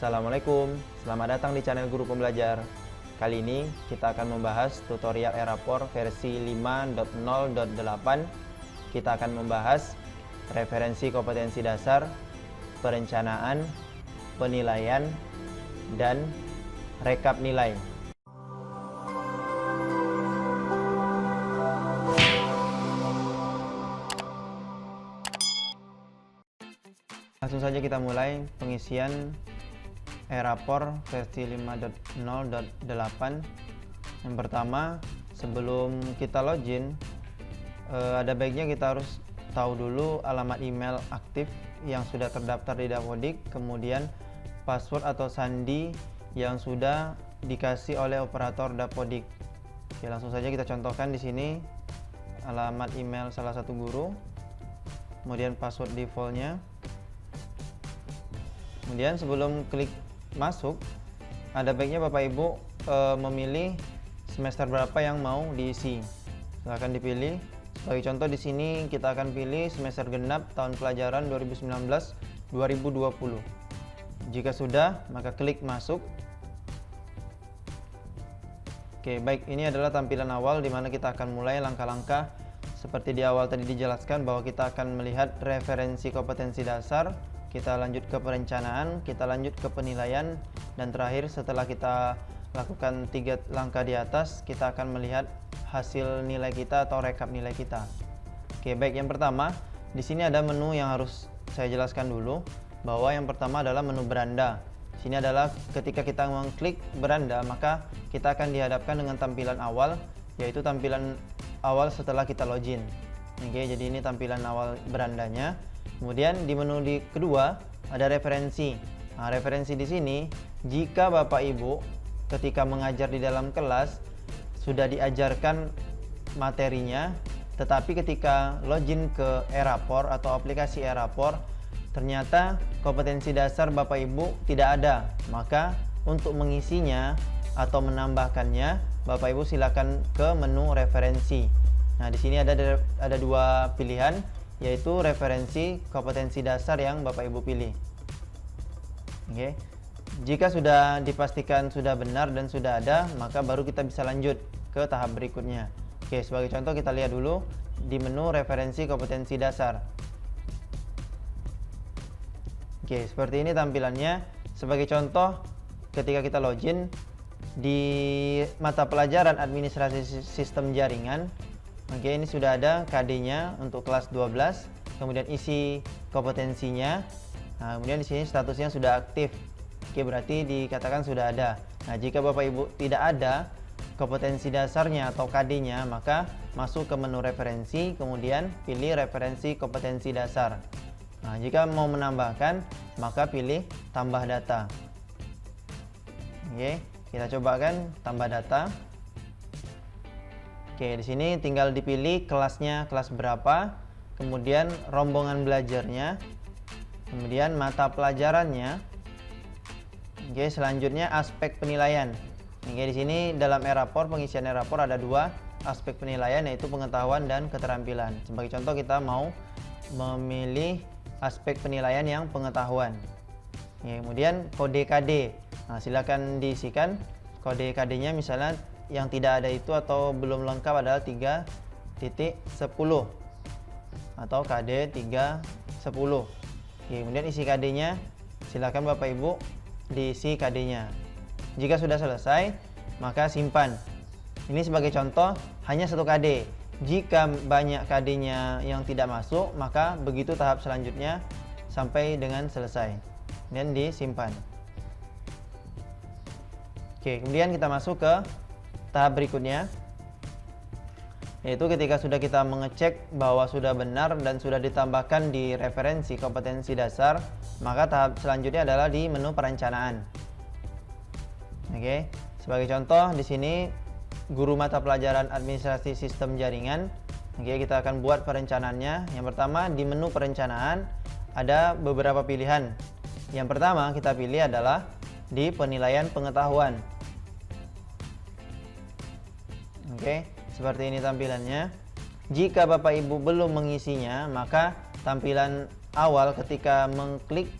Assalamualaikum, selamat datang di channel Guru Pembelajar. Kali ini kita akan membahas tutorial Erapor versi 5.0.8. Kita akan membahas referensi kompetensi dasar, perencanaan, penilaian, dan rekap nilai. Langsung saja kita mulai pengisian Erapor versi 5.0.8. Yang pertama, sebelum kita login, ada baiknya kita harus tahu dulu alamat email aktif yang sudah terdaftar di Dapodik, kemudian password atau sandi yang sudah dikasih oleh operator Dapodik. Oke, langsung saja kita contohkan di sini alamat email salah satu guru, kemudian password defaultnya. Kemudian sebelum klik masuk, ada baiknya Bapak Ibu memilih semester berapa yang mau diisi. Silahkan dipilih. Sebagai contoh di sini kita akan pilih semester genap tahun pelajaran 2019-2020. Jika sudah, maka klik masuk. Oke, baik, ini adalah tampilan awal di mana kita akan mulai langkah-langkah. Seperti di awal tadi dijelaskan bahwa kita akan melihat referensi kompetensi dasar, kita lanjut ke perencanaan, kita lanjut ke penilaian, dan terakhir setelah kita lakukan 3 langkah di atas, kita akan melihat hasil nilai kita atau rekap nilai kita. Oke, baik, yang pertama di sini ada menu yang harus saya jelaskan dulu, bahwa yang pertama adalah menu beranda. Sini adalah ketika kita mengklik beranda, maka kita akan dihadapkan dengan tampilan awal, yaitu tampilan awal setelah kita login. Oke, jadi ini tampilan awal berandanya. Kemudian di menu kedua ada referensi. Nah, referensi di sini jika Bapak Ibu ketika mengajar di dalam kelas sudah diajarkan materinya, tetapi ketika login ke Erapor atau aplikasi Erapor ternyata kompetensi dasar Bapak Ibu tidak ada, maka untuk mengisinya atau menambahkannya Bapak Ibu silakan ke menu referensi. Nah, di sini ada 2 pilihan, yaitu referensi kompetensi dasar yang Bapak Ibu pilih. Oke. Jika sudah dipastikan sudah benar dan sudah ada, maka baru kita bisa lanjut ke tahap berikutnya. Oke, sebagai contoh kita lihat dulu di menu referensi kompetensi dasar. Oke, seperti ini tampilannya. Sebagai contoh, ketika kita login di mata pelajaran administrasi sistem jaringan, oke, ini sudah ada KD-nya untuk kelas 12, kemudian isi kompetensinya. Nah, kemudian di sini statusnya sudah aktif. Oke, berarti dikatakan sudah ada. Nah, jika Bapak Ibu tidak ada kompetensi dasarnya atau KD-nya, maka masuk ke menu referensi, kemudian pilih referensi kompetensi dasar. Nah, jika mau menambahkan, maka pilih tambah data. Oke, kita cobakan tambah data. Oke, di sini tinggal dipilih kelasnya, kelas berapa, kemudian rombongan belajarnya, kemudian mata pelajarannya. Oke, selanjutnya aspek penilaian. Oke, di sini dalam Erapor, pengisian Erapor ada 2 aspek penilaian, yaitu pengetahuan dan keterampilan. Sebagai contoh kita mau memilih aspek penilaian yang pengetahuan. Oke, kemudian kode KD. Nah, silakan diisikan kode KD-nya, misalnya yang tidak ada itu atau belum lengkap adalah 3.10 atau KD 3.10. Kemudian isi KD-nya, silakan Bapak Ibu diisi KD-nya. Jika sudah selesai, maka simpan. Ini sebagai contoh hanya 1 KD. Jika banyak KD-nya yang tidak masuk, maka begitu tahap selanjutnya sampai dengan selesai dan disimpan. Oke, kemudian kita masuk ke tahap berikutnya, yaitu ketika sudah kita mengecek bahwa sudah benar dan sudah ditambahkan di referensi kompetensi dasar, maka tahap selanjutnya adalah di menu perencanaan. Oke, sebagai contoh di sini guru mata pelajaran administrasi sistem jaringan. Oke, kita akan buat perencanaannya. Yang pertama di menu perencanaan ada beberapa pilihan. Yang pertama kita pilih adalah di penilaian pengetahuan. Oke, seperti ini tampilannya. Jika Bapak Ibu belum mengisinya, maka tampilan awal ketika mengklik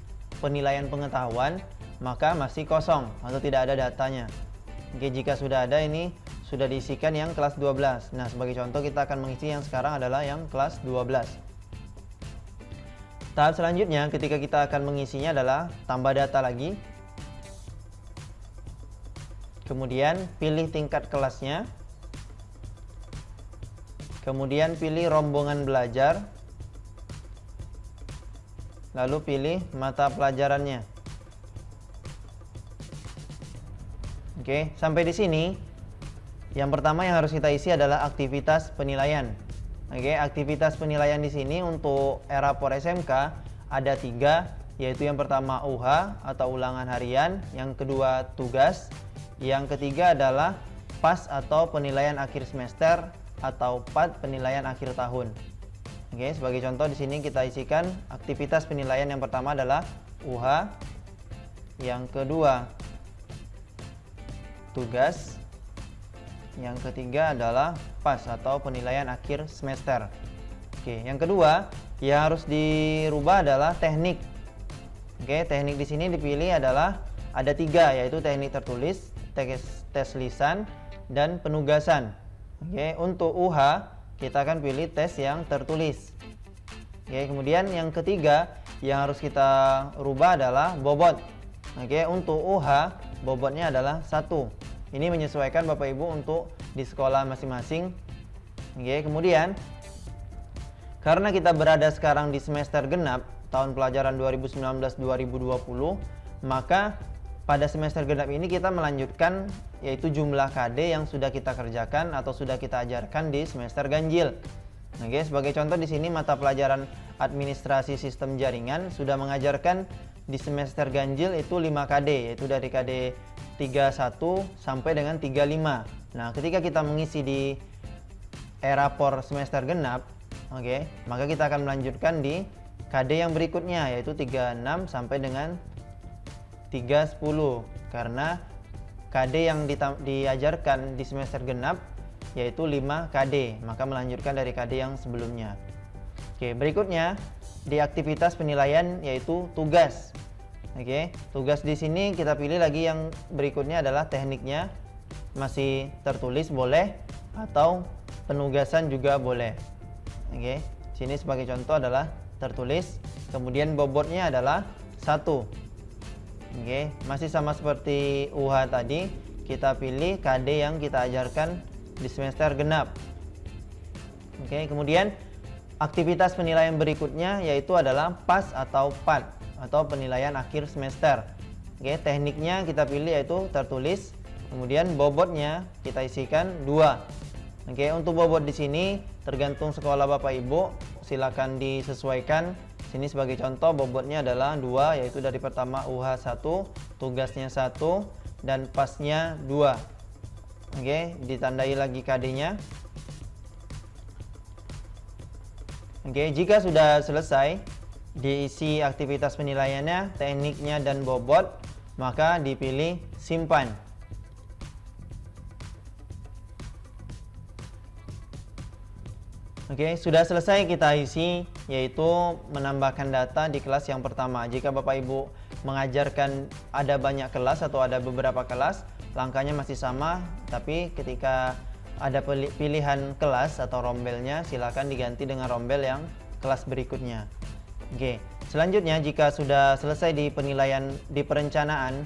penilaian pengetahuan, maka masih kosong atau tidak ada datanya. Oke, jika sudah ada, ini sudah diisikan yang kelas 12. Nah, sebagai contoh kita akan mengisi yang sekarang adalah yang kelas 12. Tahap selanjutnya ketika kita akan mengisinya adalah tambah data lagi. Kemudian pilih tingkat kelasnya. Kemudian pilih rombongan belajar. Lalu pilih mata pelajarannya. Oke, sampai di sini yang pertama yang harus kita isi adalah aktivitas penilaian. Oke, aktivitas penilaian di sini untuk Erapor SMK ada 3, yaitu yang pertama UH atau ulangan harian, yang kedua tugas, yang ketiga adalah PAS atau penilaian akhir semester atau PAD penilaian akhir tahun. Oke, sebagai contoh di sini kita isikan aktivitas penilaian yang pertama adalah UH, yang kedua tugas, yang ketiga adalah PAS atau penilaian akhir semester. Oke, yang kedua yang harus dirubah adalah teknik. Oke, teknik di sini dipilih adalah ada 3, yaitu teknik tertulis, tes lisan, dan penugasan. Oke, untuk UH kita akan pilih tes yang tertulis. Oke, kemudian yang ketiga yang harus kita rubah adalah bobot. Oke, untuk UH bobotnya adalah 1. Ini menyesuaikan Bapak Ibu untuk di sekolah masing-masing. Oke, kemudian karena kita berada sekarang di semester genap tahun pelajaran 2019-2020, maka pada semester genap ini kita melanjutkan yaitu jumlah KD yang sudah kita kerjakan atau sudah kita ajarkan di semester ganjil. Oke, sebagai contoh di sini mata pelajaran administrasi sistem jaringan sudah mengajarkan di semester ganjil itu 5 KD, yaitu dari KD 31 sampai dengan 35. Nah, ketika kita mengisi di Erapor semester genap, oke, maka kita akan melanjutkan di KD yang berikutnya, yaitu 36 sampai dengan 310, karena KD yang diajarkan di semester genap yaitu 5 KD, maka melanjutkan dari KD yang sebelumnya. Oke, berikutnya di aktivitas penilaian yaitu tugas. Oke, tugas di sini kita pilih lagi yang berikutnya adalah tekniknya, masih tertulis boleh atau penugasan juga boleh. Oke, sini sebagai contoh adalah tertulis, kemudian bobotnya adalah 1. Oke, masih sama seperti UH tadi, kita pilih KD yang kita ajarkan di semester genap. Oke, kemudian aktivitas penilaian berikutnya yaitu adalah PAS atau PAD atau penilaian akhir semester. Oke, tekniknya kita pilih yaitu tertulis, kemudian bobotnya kita isikan 2. Oke, untuk bobot di sini tergantung sekolah Bapak Ibu, silakan disesuaikan. Sini sebagai contoh bobotnya adalah 2, yaitu dari pertama UH 1, tugasnya 1, dan PAS-nya 2. Oke, ditandai lagi KD-nya. Oke, jika sudah selesai diisi aktivitas penilaiannya, tekniknya, dan bobot, maka dipilih simpan. Oke, sudah selesai kita isi, yaitu menambahkan data di kelas yang pertama. Jika Bapak Ibu mengajarkan ada banyak kelas atau ada beberapa kelas, langkahnya masih sama, tapi ketika ada pilihan kelas atau rombelnya, silakan diganti dengan rombel yang kelas berikutnya. Oke, selanjutnya jika sudah selesai di penilaian, di perencanaan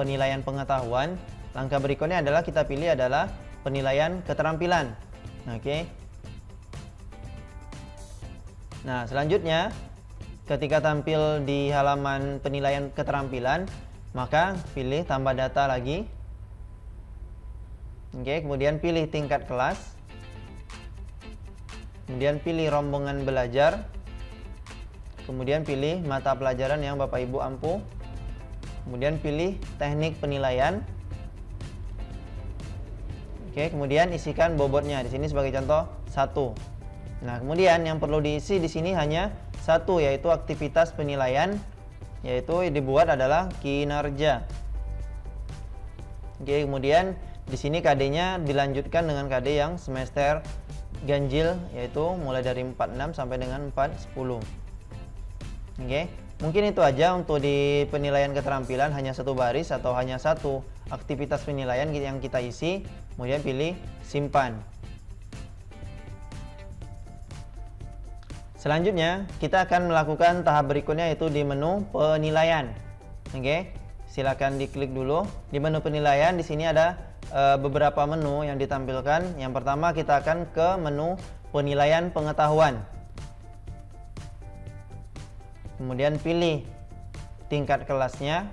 penilaian pengetahuan, langkah berikutnya adalah kita pilih adalah penilaian keterampilan. Oke. Nah, selanjutnya ketika tampil di halaman penilaian keterampilan, maka pilih tambah data lagi. Oke, kemudian pilih tingkat kelas. Kemudian pilih rombongan belajar. Kemudian pilih mata pelajaran yang Bapak Ibu ampuh. Kemudian pilih teknik penilaian. Oke, kemudian isikan bobotnya. Di sini sebagai contoh 1. Nah, kemudian yang perlu diisi di sini hanya 1, yaitu aktivitas penilaian, yaitu dibuat adalah kinerja. Oke, kemudian di sini KD-nya dilanjutkan dengan KD yang semester ganjil, yaitu mulai dari 46 sampai dengan 410. Oke. Mungkin itu aja untuk di penilaian keterampilan, hanya satu baris atau hanya satu aktivitas penilaian yang kita isi, kemudian pilih simpan. Selanjutnya kita akan melakukan tahap berikutnya, yaitu di menu penilaian. Oke, silakan diklik dulu di menu penilaian. Di sini ada beberapa menu yang ditampilkan. Yang pertama kita akan ke menu penilaian pengetahuan. Kemudian pilih tingkat kelasnya,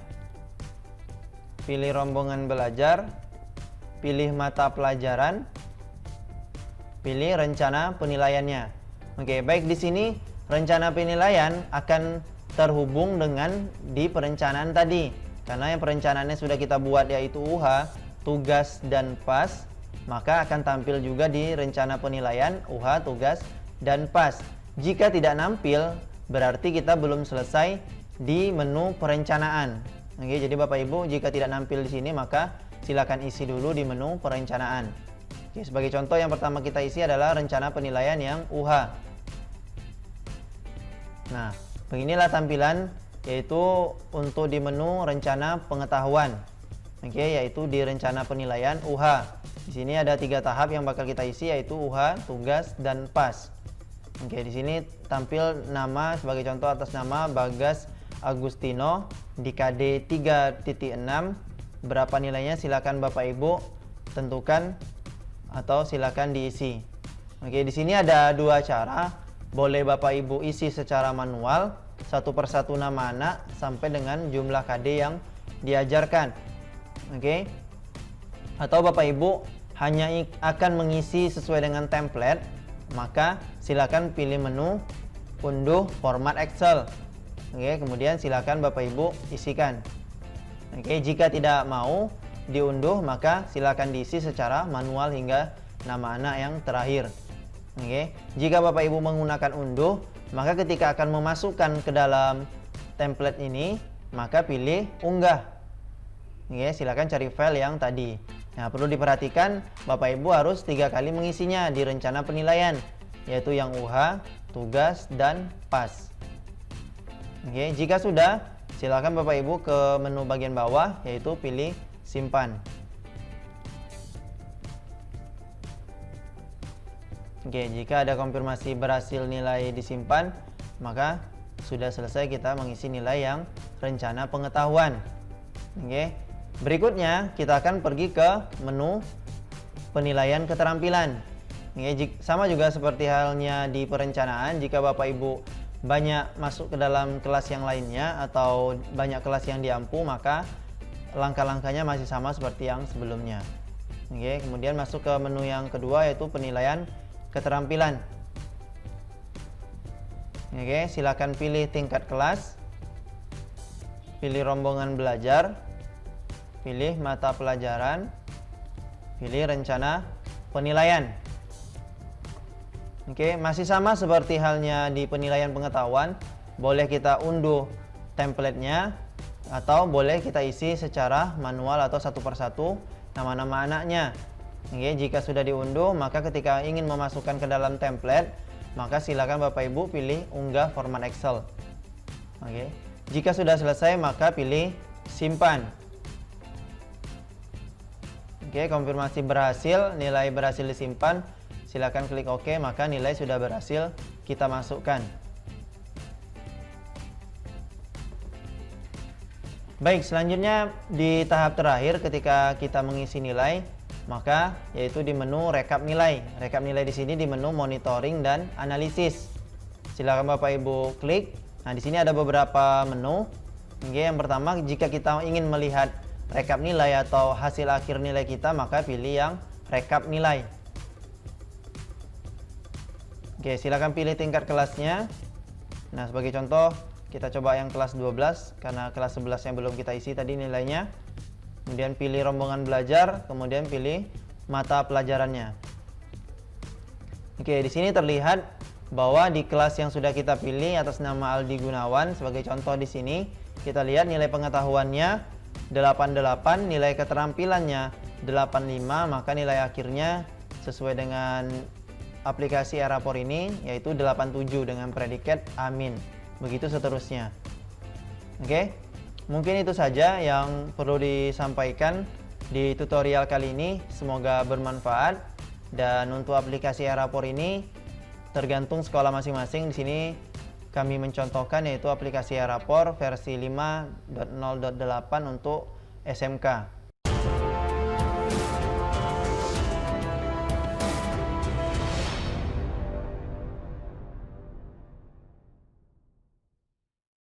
pilih rombongan belajar, pilih mata pelajaran, pilih rencana penilaiannya. Oke, baik, di sini rencana penilaian akan terhubung dengan di perencanaan tadi. Karena yang perencanaannya sudah kita buat, yaitu UH, tugas dan PAS, maka akan tampil juga di rencana penilaian UH, tugas dan PAS. Jika tidak nampil, berarti kita belum selesai di menu perencanaan. Oke, jadi Bapak Ibu, jika tidak nampil di sini, maka silakan isi dulu di menu perencanaan. Oke, sebagai contoh, yang pertama kita isi adalah rencana penilaian yang UH. Nah, beginilah tampilan, yaitu untuk di menu rencana pengetahuan. Oke, yaitu di rencana penilaian UH. Di sini ada 3 tahap yang bakal kita isi, yaitu UH, tugas dan PAS. Oke, di sini tampil nama, sebagai contoh atas nama Bagas Agustino di KD 3.6. Berapa nilainya silakan Bapak Ibu tentukan atau silakan diisi. Oke, di sini ada 2 cara. Boleh Bapak Ibu isi secara manual, satu persatu nama anak sampai dengan jumlah KD yang diajarkan. Oke. Atau Bapak Ibu hanya akan mengisi sesuai dengan template, maka silakan pilih menu unduh format Excel. Oke, kemudian silakan Bapak Ibu isikan. Oke, jika tidak mau diunduh, maka silakan diisi secara manual hingga nama anak yang terakhir. Oke, jika Bapak Ibu menggunakan unduh, maka ketika akan memasukkan ke dalam template ini, maka pilih unggah. Oke, silakan cari file yang tadi. Nah, perlu diperhatikan Bapak Ibu harus 3 kali mengisinya di rencana penilaian, yaitu yang UH, tugas, dan PAS. Oke, jika sudah, silakan Bapak Ibu ke menu bagian bawah, yaitu pilih simpan. Oke, jika ada konfirmasi berhasil nilai disimpan, maka sudah selesai kita mengisi nilai yang rencana pengetahuan. Oke, berikutnya kita akan pergi ke menu penilaian keterampilan. Oke, sama juga seperti halnya di perencanaan, jika Bapak Ibu banyak masuk ke dalam kelas yang lainnya atau banyak kelas yang diampu, maka langkah-langkahnya masih sama seperti yang sebelumnya. Oke, kemudian masuk ke menu yang kedua, yaitu penilaian keterampilan. Oke, silakan pilih tingkat kelas, pilih rombongan belajar, pilih mata pelajaran, pilih rencana penilaian. Oke, masih sama seperti halnya di penilaian pengetahuan, boleh kita unduh templatenya atau boleh kita isi secara manual atau satu persatu nama-nama anaknya. Oke, jika sudah diunduh, maka ketika ingin memasukkan ke dalam template, maka silakan Bapak Ibu pilih unggah format Excel. Oke, jika sudah selesai, maka pilih simpan. Oke, konfirmasi berhasil, nilai berhasil disimpan. Silakan klik OK, maka nilai sudah berhasil kita masukkan. Baik, selanjutnya di tahap terakhir ketika kita mengisi nilai, maka yaitu di menu rekap nilai. Rekap nilai di sini di menu monitoring dan analisis. Silakan Bapak Ibu klik. Nah, di sini ada beberapa menu. Oke, yang pertama, jika kita ingin melihat rekap nilai atau hasil akhir nilai kita, maka pilih yang rekap nilai. Oke, silakan pilih tingkat kelasnya. Nah, sebagai contoh, kita coba yang kelas 12 karena kelas 11 yang belum kita isi tadi nilainya. Kemudian pilih rombongan belajar, kemudian pilih mata pelajarannya. Oke, di sini terlihat bahwa di kelas yang sudah kita pilih atas nama Aldi Gunawan, sebagai contoh di sini, kita lihat nilai pengetahuannya 88, nilai keterampilannya 85, maka nilai akhirnya sesuai dengan aplikasi Erapor ini yaitu 87 dengan predikat amin. Begitu seterusnya. Oke, mungkin itu saja yang perlu disampaikan di tutorial kali ini. Semoga bermanfaat. Dan untuk aplikasi Erapor ini tergantung sekolah masing-masing. Di sini kami mencontohkan yaitu aplikasi Erapor versi 5.0.8 untuk SMK.